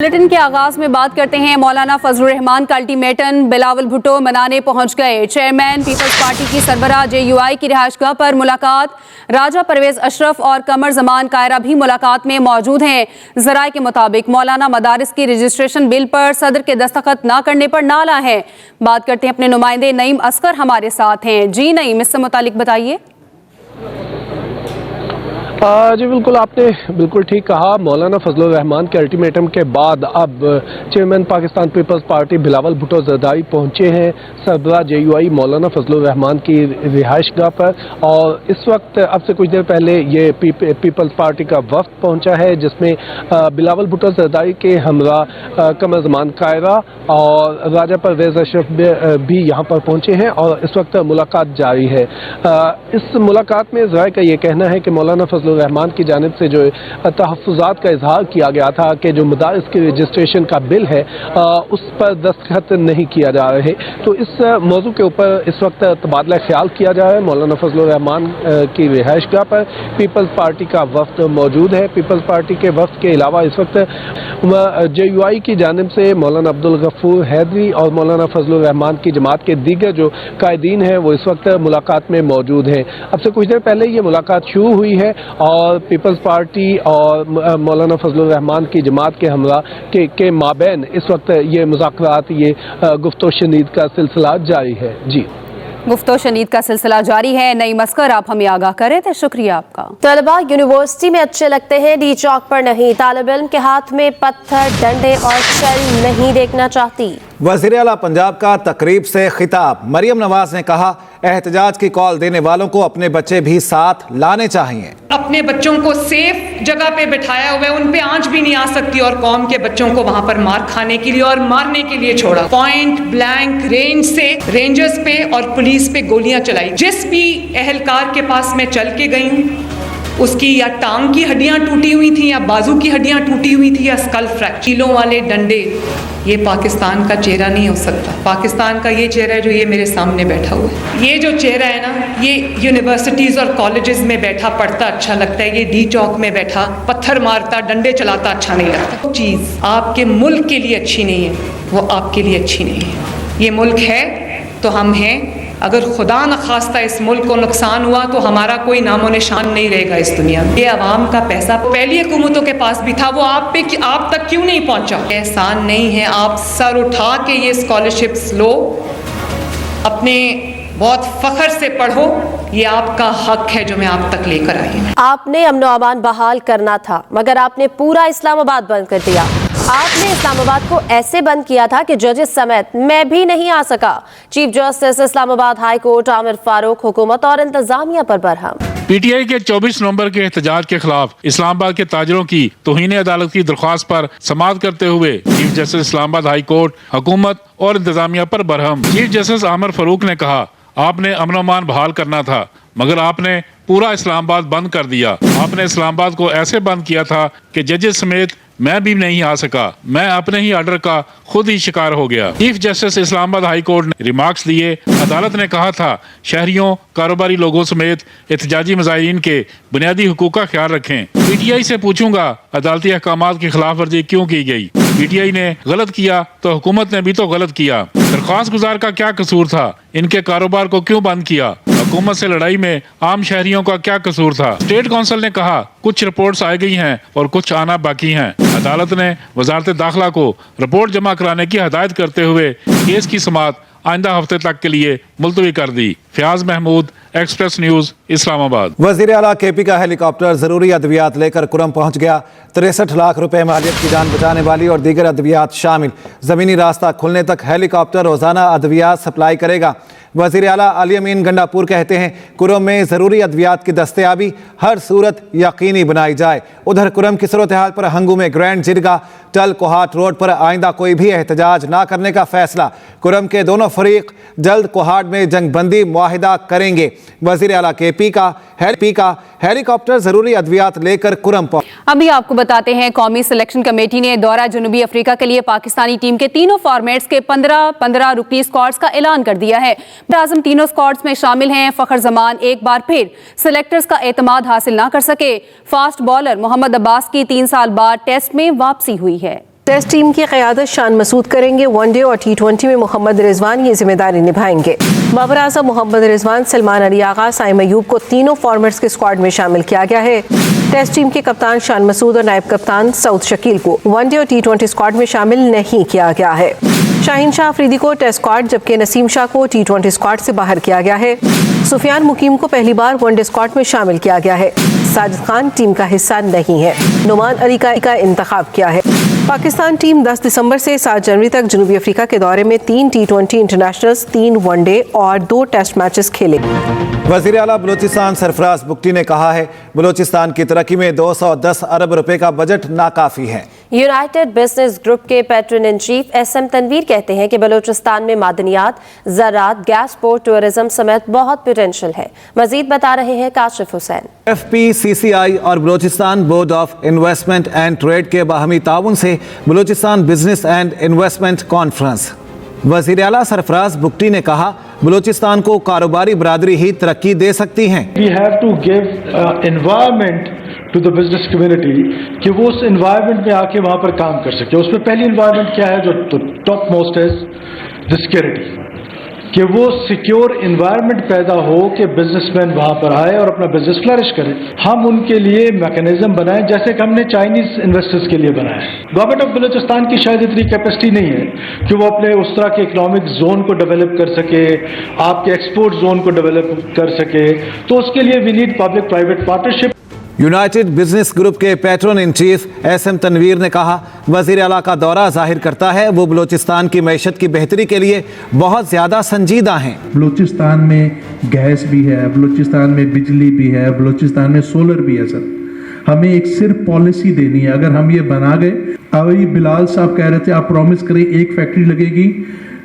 Bulletin کے آغاز میں بات کرتے ہیں مولانا فضل الرحمان کا الٹیمیٹم بلاول بھٹو منانے پہنچ گئے۔ چیئرمین پیپلز پارٹی کی سربراہ JUI کی رہائش گاہ پر ملاقات۔ راجہ پرویز اشرف اور قمر زمان کائرہ بھی ملاقات میں موجود ہیں۔ ذرائع کے مطابق مولانا مدارس کی رجسٹریشن بل پر صدر کے دستخط نہ کرنے پر نالاں ہے۔ بات کرتے ہیں اپنے نمائندے نعیم اصغر ہمارے ساتھ ہیں۔ جی نعیم، اس سے متعلق بتائیے۔ جی بالکل، آپ نے بالکل ٹھیک کہا۔ مولانا فضل الرحمان کے الٹیمیٹم کے بعد اب چیئرمین پاکستان پیپلز پارٹی بلاول بھٹو زرداری پہنچے ہیں سربراہ JUI مولانا فضل الرحمان کی رہائش گاہ پر، اور اس وقت اب سے کچھ دیر پہلے یہ پیپلز پارٹی کا وفد پہنچا ہے، جس میں بلاول بھٹو زرداری کے ہمراہ قمر زمان کائرہ اور راجہ پرویز اشرف بھی یہاں پر پہنچے ہیں، اور اس وقت ملاقات جاری ہے۔ اس ملاقات میں ذرائع کا یہ کہنا ہے کہ مولانا فضل الرحمان کی جانب سے جو تحفظات کا اظہار کیا گیا تھا کہ جو مدارس کی رجسٹریشن کا بل ہے اس پر دستخط نہیں کیا جا رہے، تو اس موضوع کے اوپر اس وقت تبادلہ خیال کیا جا رہا ہے۔ مولانا فضل الرحمان کی رہائش گاہ پر پیپلز پارٹی کا وفد موجود ہے۔ پیپلز پارٹی کے وفد کے علاوہ اس وقت JUI کی جانب سے مولانا عبدالغفور حیدری اور مولانا فضل الرحمان کی جماعت کے دیگر جو قائدین ہیں وہ اس وقت ملاقات میں موجود ہیں۔ اب سے کچھ دیر پہلے یہ ملاقات شروع ہوئی ہے، اور پیپلز پارٹی اور مولانا فضل الرحمان کی جماعت کے ہمراہ کے مابین اس وقت یہ مذاکرات، یہ گفت و شنید کا سلسلہ جاری ہے۔ جی، گفت و شنید کا سلسلہ جاری ہے۔ نعیم اصغر، آپ ہمیں آگاہ کریں تھے، شکریہ آپ کا۔ طلباء یونیورسٹی میں اچھے لگتے ہیں، ڈی چوک پر نہیں۔ طالب علم کے ہاتھ میں پتھر، ڈنڈے اور شل نہیں دیکھنا چاہتی۔ وزیر اعلیٰ پنجاب کا تقریب سے خطاب۔ مریم نواز نے کہا احتجاج کی کال دینے والوں کو اپنے بچے بھی ساتھ لانے چاہیے۔ اپنے بچوں کو سیف جگہ پہ بٹھایا ہوا ہے، ان پہ آنچ بھی نہیں آ سکتی، اور قوم کے بچوں کو وہاں پر مار کھانے کے لیے اور مارنے کے لیے چھوڑا۔ پوائنٹ بلینک رینج سے رینجرز پہ اور پولیس پہ گولیاں چلائی۔ جس بھی اہلکار کے پاس میں چل کے گئی ہوں، اس کی یا ٹانگ کی ہڈیاں ٹوٹی ہوئی تھیں، یا بازو کی ہڈیاں ٹوٹی ہوئی تھی، یا اسکل فریکچر۔ کیلوں والے ڈنڈے یہ پاکستان کا چہرہ نہیں ہو سکتا۔ پاکستان کا یہ چہرہ ہے جو یہ میرے سامنے بیٹھا ہوا ہے۔ یہ جو چہرہ ہے نا، یہ یونیورسٹیز اور کالجز میں بیٹھا پڑھتا اچھا لگتا ہے، یہ ڈی چوک میں بیٹھا پتھر مارتا، ڈنڈے چلاتا اچھا نہیں لگتا۔ چیز آپ کے ملک کے لیے اچھی نہیں ہے، وہ آپ کے لیے اچھی نہیں ہے۔ یہ ملک ہے تو ہم ہیں، اگر خدا نخواستہ اس ملک کو نقصان ہوا تو ہمارا کوئی نام و نشان نہیں رہے گا اس دنیا میں۔ یہ عوام کا پیسہ پہلی حکومتوں کے پاس بھی تھا، وہ آپ تک کیوں نہیں پہنچا؟ احسان نہیں ہے، آپ سر اٹھا کے یہ اسکالرشپس لو، اپنے بہت فخر سے پڑھو، یہ آپ کا حق ہے جو میں آپ تک لے کر آئی ہوں۔ آپ نے امن و امان بحال کرنا تھا، مگر آپ نے پورا اسلام آباد بند کر دیا۔ آپ نے اسلام آباد کو ایسے بند کیا تھا کہ ججز سمیت میں بھی نہیں آ سکا۔ چیف جسٹس اسلام آباد ہائی کورٹ عامر فاروق حکومت اور انتظامیہ پر برہم۔ PTI کے 24 نومبر کے احتجاج کے خلاف اسلام آباد کے تاجروں کی توہین عدالت کی درخواست پر سماعت کرتے ہوئے چیف جسٹس اسلام آباد ہائی کورٹ حکومت اور انتظامیہ پر برہم۔ چیف جسٹس عامر فاروق نے کہا آپ نے امن و امان بحال کرنا تھا، مگر آپ نے پورا اسلام آباد بند کر دیا۔ آپ نے اسلام آباد کو ایسے بند کیا تھا کہ ججز سمیت میں بھی نہیں آ سکا، میں اپنے ہی آرڈر کا خود ہی شکار ہو گیا۔ چیف جسٹس اسلام آباد ہائی کورٹ نے ریمارکس دیے۔ عدالت نے کہا تھا شہریوں، کاروباری لوگوں سمیت احتجاجی مظاہرین کے بنیادی حقوق کا خیال رکھیں۔ PTI سے پوچھوں گا عدالتی احکامات کی خلاف ورزی کیوں کی گئی؟ PTI نے غلط کیا تو حکومت نے بھی تو غلط کیا۔ درخواست گزار کا کیا قصور تھا؟ ان کے کاروبار کو کیوں بند کیا؟ حکومت سے لڑائی میں عام شہریوں کا کیا قصور تھا؟ اسٹیٹ کونسل نے کہا کچھ رپورٹس آ گئی ہیں اور کچھ آنا باقی ہیں۔ عدالت نے وزارت داخلہ کو رپورٹ جمع کرانے کی ہدایت کرتے ہوئے کیس کی سماعت آئندہ ہفتے تک کے لیے ملتوی کر دی۔ فیاض محمود، ایکسپریس نیوز، اسلام آباد۔ وزیر اعلیٰ KP کا ہیلی کاپٹر ضروری ادویات لے کر کرم پہنچ گیا۔ 63 لاکھ روپے مالیت کی جان بچانے والی اور دیگر ادویات شامل زمینی راستہ کھلنے تک ہیلی کاپٹر روزانہ ادویات سپلائی کرے گا۔ وزیر اعلیٰ علی امین گنڈاپور کہتے ہیں کرم میں ضروری ادویات کی دستیابی ہر صورت یقینی بنائی جائے۔ ادھر کرم کی صورتحال پر ہنگو میں گرینڈ جرگہ ٹل کوہاٹ روڈ پر آئندہ کوئی بھی احتجاج نہ کرنے کا فیصلہ۔ کرم کے دونوں فریق جلد کوہاٹ میں جنگ بندی معاہدہ کریں گے۔ وزیر اعلیٰ KP کا ہیلی کاپٹر ضروری ادویات لے کر کرم پہنچ۔ ابھی آپ کو بتاتے ہیں قومی سلیکشن کمیٹی نے دورہ جنوبی افریقہ کے لیے پاکستانی ٹیم کے تینوں فارمیٹس کے 15 رکنی اسکواڈز کا اعلان کر دیا ہے۔ اعظم تینوں اسکواڈز میں شامل ہیں۔ فخر زمان ایک بار پھر سلیکٹرز کا اعتماد حاصل نہ کر سکے۔ فاسٹ بالر محمد عباس کی 3 سال بعد ٹیسٹ میں واپسی ہوئی ہے۔ ٹیسٹ ٹیم کی قیادت شان مسعود کریں گے. ون ڈے اور T20 میں محمد رضوان یہ ذمہ داری نبھائیں گے. بابر اعظم، محمد رضوان، سلمان علی آغا، سائم ایوب کو تینوں فارمیٹس کے اسکواڈ میں شامل کیا گیا ہے. ٹیسٹ ٹیم کے کپتان شان مسعود اور نائب کپتان سعود شکیل کو ون ڈے اور T20 اسکواڈ میں شامل نہیں کیا گیا ہے. شاہین شاہ افریدی کو ٹیسٹ اسکواڈ جبکہ نسیم شاہ کو T20 اسکواڈ سے باہر کیا گیا ہے. سفیان مقیم کو پہلی بار ون ڈے اسکواڈ میں شامل کیا گیا ہے. ساجد خان ٹیم کا حصہ نہیں ہے. نعمان علی کا انتخاب کیا ہے. پاکستان ٹیم 10 دسمبر سے 7 جنوری تک جنوبی افریقہ کے دورے میں 3 T20 انٹرنیشنلز، 3 ون ڈے اور 2 ٹیسٹ میچز کھیلے. وزیر اعلیٰ بلوچستان سرفراز بگٹی نے کہا ہے بلوچستان کی ترقی میں 210 ارب روپے کا بجٹ ناکافی ہے. یونائٹڈ بزنس گروپ کے patron in chief SM Tanveer کہتے ہیں کہ بلوچستان میں معدنیات، زراعت، گیس، پورٹ، ٹورزم سمیت بہت پوٹینشل ہے. مزید بتا رہے ہیں کاشف حسین. FPCCI اور Balochistan board of investment and trade کے باہمی تعاون سے Balochistan business and investment conference. وزیر اعلیٰ سرفراز بگٹی نے کہا بلوچستان کو کاروباری برادری ہی ترقی دے سکتی ہیں. We have to give environment to the business community کہ وہ اس environment میں آ کے وہاں پر کام کر سکے. اس میں پہلی environment کیا ہے جو ٹاپ موسٹ ہے the security، کہ وہ سیکیور انوائرمنٹ پیدا ہو کہ بزنس مین وہاں پر آئے اور اپنا بزنس فلرش کرے. ہم ان کے لیے میکانزم بنائیں جیسے کہ ہم نے چائنیز انویسٹرز کے لیے بنایا ہے. گورنمنٹ آف بلوچستان کی شاید اتنی کیپیسٹی نہیں ہے کہ وہ اپنے اس طرح کے اکنامک زون کو ڈیولپ کر سکے، آپ کے ایکسپورٹ زون کو ڈیولپ کر سکے. تو اس کے لیے we need public private partnership. United Business Group کے patron in chief SM Tanveer نے کہا وزیر اعلیٰ کا دورہ ظاہر کرتا ہے وہ بلوچستان کی معیشت کی بہتری کے لیے بہت زیادہ سنجیدہ ہیں. بلوچستان میں گیس بھی ہے، بلوچستان میں بجلی بھی ہے، بلوچستان میں سولر بھی ہے. سر ہمیں ایک صرف پالیسی دینی ہے. اگر ہم یہ بنا گئے، ابھی بلال صاحب کہہ رہے تھے آپ پرومس کریں 1 فیکٹری لگے گی.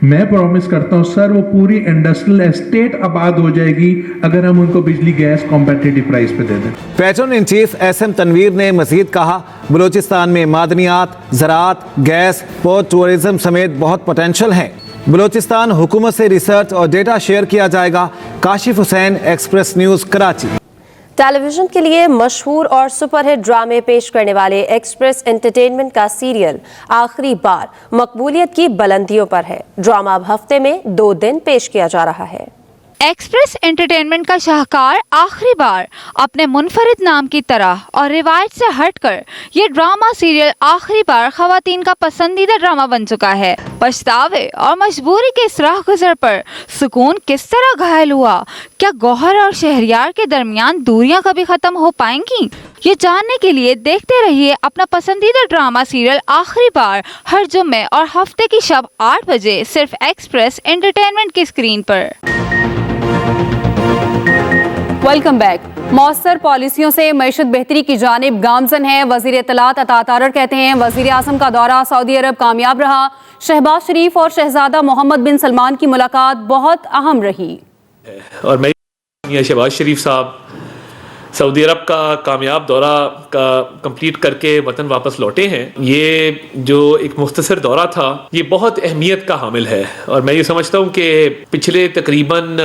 میں پرومس کرتا ہوں سر وہ پوری انڈسٹریل اسٹیٹ آباد ہو جائے گی اگر ہم ان کو بجلی گیس کمپیٹیٹو پرائس پہ دے دیں. Pattern in chief SM Tanveer نے مزید کہا بلوچستان میں معدنیات، زراعت، گیس، پورٹ، ٹورزم سمیت بہت پوٹینشل ہے. بلوچستان حکومت سے ریسرچ اور ڈیٹا شیئر کیا جائے گا. کاشف حسین، ایکسپریس نیوز، کراچی. ٹیلی ویژن کے لیے مشہور اور سپر ہٹ ڈرامے پیش کرنے والے ایکسپریس انٹرٹینمنٹ کا سیریل آخری بار مقبولیت کی بلندیوں پر ہے. ڈرامہ اب ہفتے میں 2 دن پیش کیا جا رہا ہے. ایکسپریس انٹرٹینمنٹ کا شاہکار آخری بار اپنے منفرد نام کی طرح اور روایت سے ہٹ کر یہ ڈرامہ سیریل آخری بار خواتین کا پسندیدہ ڈرامہ بن چکا ہے. پچھتاوے اور مجبوری کے اس راہ گزر پر سکون کس طرح گھائل ہوا؟ کیا گوہر اور شہریار کے درمیان دوریاں کبھی ختم ہو پائیں گی؟ یہ جاننے کے لیے دیکھتے رہیے اپنا پسندیدہ ڈرامہ سیریل آخری بار ہر جمعے اور ہفتے کی شب 8 بجے صرف ایکسپریس انٹرٹینمنٹ کی اسکرین پر. Welcome back. مؤثر پالیسیوں سے معیشت بہتری کی جانب گامزن ہے. وزیر اطلاعات عطا تارڑ کہتے ہیں وزیر اعظم کا دورہ سعودی عرب کامیاب رہا. شہباز شریف اور شہزادہ محمد بن سلمان کی ملاقات بہت اہم رہی. اور میں شہباز شریف صاحب سعودی عرب کا کامیاب دورہ کا کمپلیٹ کر کے وطن واپس لوٹے ہیں. یہ جو ایک مختصر دورہ تھا یہ بہت اہمیت کا حامل ہے اور میں یہ سمجھتا ہوں کہ پچھلے تقریباً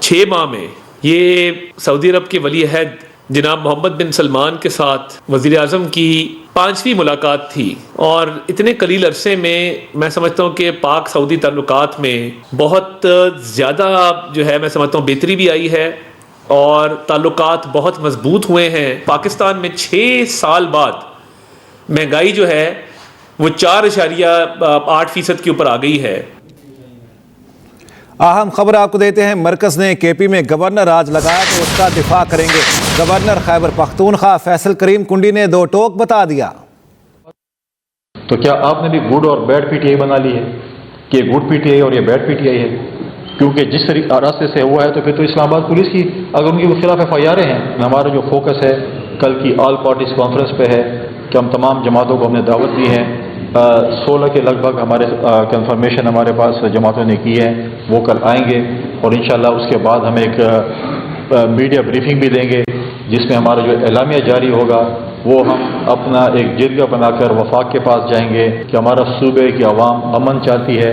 6 ماہ میں یہ سعودی عرب کے ولی عہد جناب محمد بن سلمان کے ساتھ وزیر اعظم کی 5ویں ملاقات تھی اور اتنے قلیل عرصے میں میں سمجھتا ہوں کہ پاک سعودی تعلقات میں بہت زیادہ جو ہے میں سمجھتا ہوں بہتری بھی آئی ہے اور تعلقات بہت مضبوط ہوئے ہیں. پاکستان میں 6 سال بعد مہنگائی جو ہے وہ 4.8% کے اوپر آ گئی ہے. اہم خبر آپ کو دیتے ہیں. مرکز نے KP میں گورنر راج لگایا تو اس کا دفاع کریں گے. گورنر خیبر پختونخوا فیصل کریم کنڈی نے 2 ٹوک بتا دیا. تو کیا آپ نے بھی گڈ اور بیڈ PTI بنا لی ہے کہ یہ گڈ PTI اور یہ بیڈ PTI ہے؟ کیونکہ جس طریقے راستے سے ہوا ہے تو پھر تو اسلام آباد پولیس کی اگر ان کے خلاف FIR ہیں. ہمارا جو فوکس ہے کل کی آل پارٹیز کانفرنس پہ ہے کہ ہم تمام جماعتوں کو ہم نے دعوت دی ہے. 16 کے لگ بھگ ہمارے کنفرمیشن ہمارے پاس جماعتوں نے کی ہے. وہ کل آئیں گے اور انشاءاللہ اس کے بعد ہم ایک میڈیا بریفنگ بھی دیں گے جس میں ہمارا جو اعلامیہ جاری ہوگا وہ ہم اپنا ایک جرگہ بنا کر وفاق کے پاس جائیں گے کہ ہمارا صوبے کی عوام امن چاہتی ہے.